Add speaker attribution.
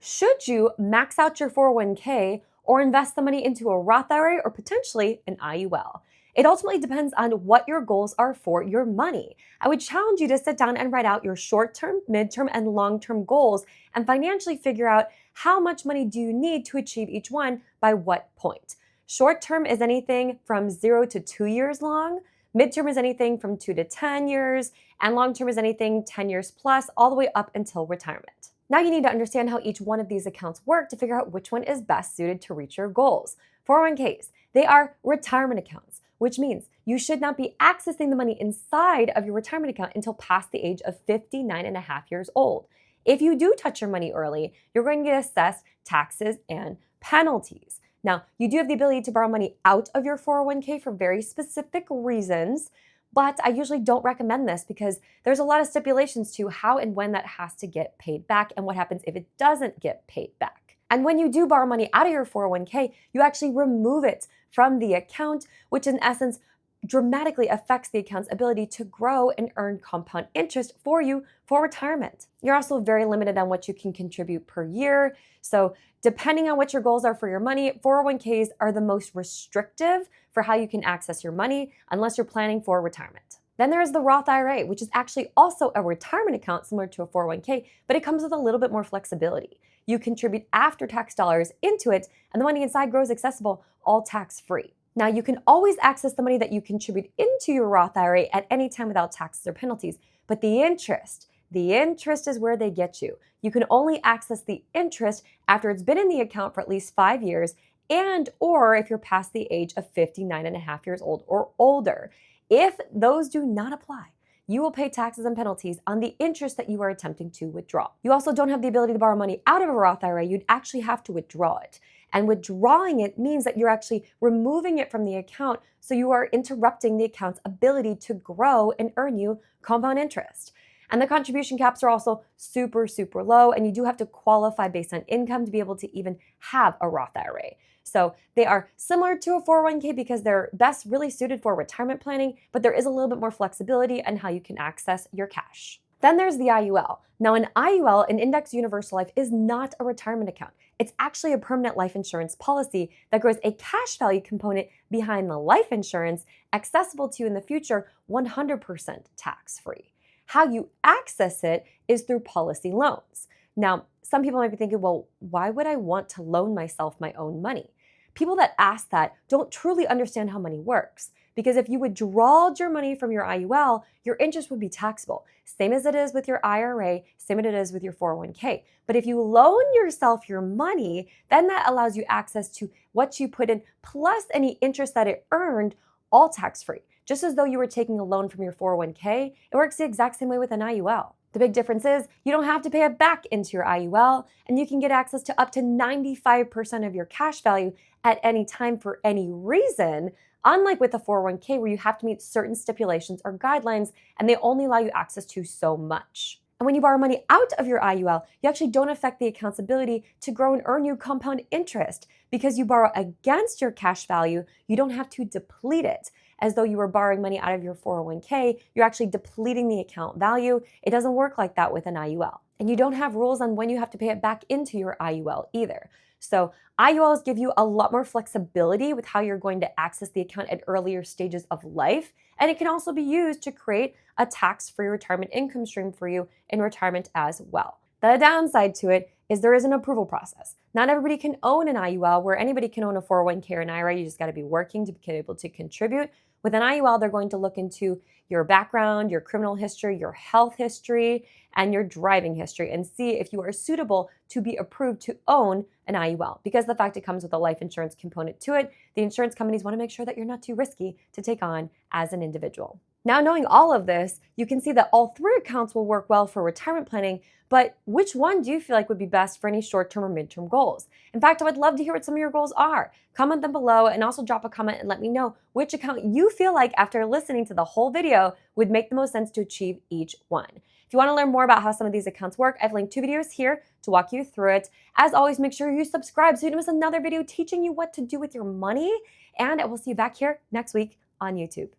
Speaker 1: Should you max out your 401k or invest the money into a Roth IRA or potentially an IUL? It ultimately depends on what your goals are for your money. I would challenge you to sit down and write out your short-term, mid-term, and long-term goals and financially figure out how much money do you need to achieve each one by what point. Short-term is anything from 0 to 2 years long. Mid-term is anything from 2 to 10 years, and long-term is anything 10 years plus, all the way up until retirement. Now you need to understand how each one of these accounts work to figure out which one is best suited to reach your goals. 401ks, they are retirement accounts, which means you should not be accessing the money inside of your retirement account until past the age of 59 and a half years old. If you do touch your money early, you're going to get assessed taxes and penalties. Now, you do have the ability to borrow money out of your 401k for very specific reasons, but I usually don't recommend this because there's a lot of stipulations to how and when that has to get paid back and what happens if it doesn't get paid back. And when you do borrow money out of your 401k, you actually remove it from the account, which in essence dramatically affects the account's ability to grow and earn compound interest for you for retirement. You're also very limited on what you can contribute per year. So depending on what your goals are for your money, 401ks are the most restrictive for how you can access your money unless you're planning for retirement. Then there is the Roth IRA, which is actually also a retirement account similar to a 401k, but it comes with a little bit more flexibility. You contribute after-tax dollars into it, and the money inside grows accessible, all tax-free. Now, you can always access the money that you contribute into your Roth IRA at any time without taxes or penalties, but the interest is where they get you. You can only access the interest after it's been in the account for at least 5 years and or if you're past the age of 59 and a half years old or older. If those do not apply, you will pay taxes and penalties on the interest that you are attempting to withdraw. You also don't have the ability to borrow money out of a Roth IRA. You'd actually have to withdraw it. And withdrawing it means that you're actually removing it from the account, so you are interrupting the account's ability to grow and earn you compound interest. And the contribution caps are also super, super low, and you do have to qualify based on income to be able to even have a Roth IRA. So they are similar to a 401k because they're best really suited for retirement planning, but there is a little bit more flexibility on how you can access your cash. Then there's the IUL. Now, an IUL, an Index Universal Life, is not a retirement account. It's actually a permanent life insurance policy that grows a cash value component behind the life insurance, accessible to you in the future, 100% tax-free. How you access it is through policy loans. Now, some people might be thinking, well, why would I want to loan myself my own money? People that ask that don't truly understand how money works. Because if you withdrawed your money from your IUL, your interest would be taxable. Same as it is with your IRA, same as it is with your 401k. But if you loan yourself your money, then that allows you access to what you put in plus any interest that it earned, all tax-free. Just as though you were taking a loan from your 401k, it works the exact same way with an IUL. The big difference is you don't have to pay it back into your IUL, and you can get access to up to 95% of your cash value at any time for any reason, unlike with a 401k where you have to meet certain stipulations or guidelines, and they only allow you access to so much. And when you borrow money out of your IUL, you actually don't affect the account's ability to grow and earn you compound interest. Because you borrow against your cash value, you don't have to deplete it. As though you were borrowing money out of your 401k, you're actually depleting the account value. It doesn't work like that with an IUL. And you don't have rules on when you have to pay it back into your IUL either. So IULs give you a lot more flexibility with how you're going to access the account at earlier stages of life. And it can also be used to create a tax-free retirement income stream for you in retirement as well. The downside to it is there is an approval process. Not everybody can own an IUL, where anybody can own a 401k or an IRA. You just got to be working to be able to contribute. With an IUL, they're going to look into your background, your criminal history, your health history, and your driving history and see if you are suitable to be approved to own an IUL. Because the fact it comes with a life insurance component to it, the insurance companies want to make sure that you're not too risky to take on as an individual. Now, knowing all of this, you can see that all three accounts will work well for retirement planning, but which one do you feel like would be best for any short-term or mid-term goals? In fact, I would love to hear what some of your goals are. Comment them below and also drop a comment and let me know which account you feel like, after listening to the whole video, would make the most sense to achieve each one. If you want to learn more about how some of these accounts work, I've linked 2 videos here to walk you through it. As always, make sure you subscribe so you don't miss another video teaching you what to do with your money, and I will see you back here next week on YouTube.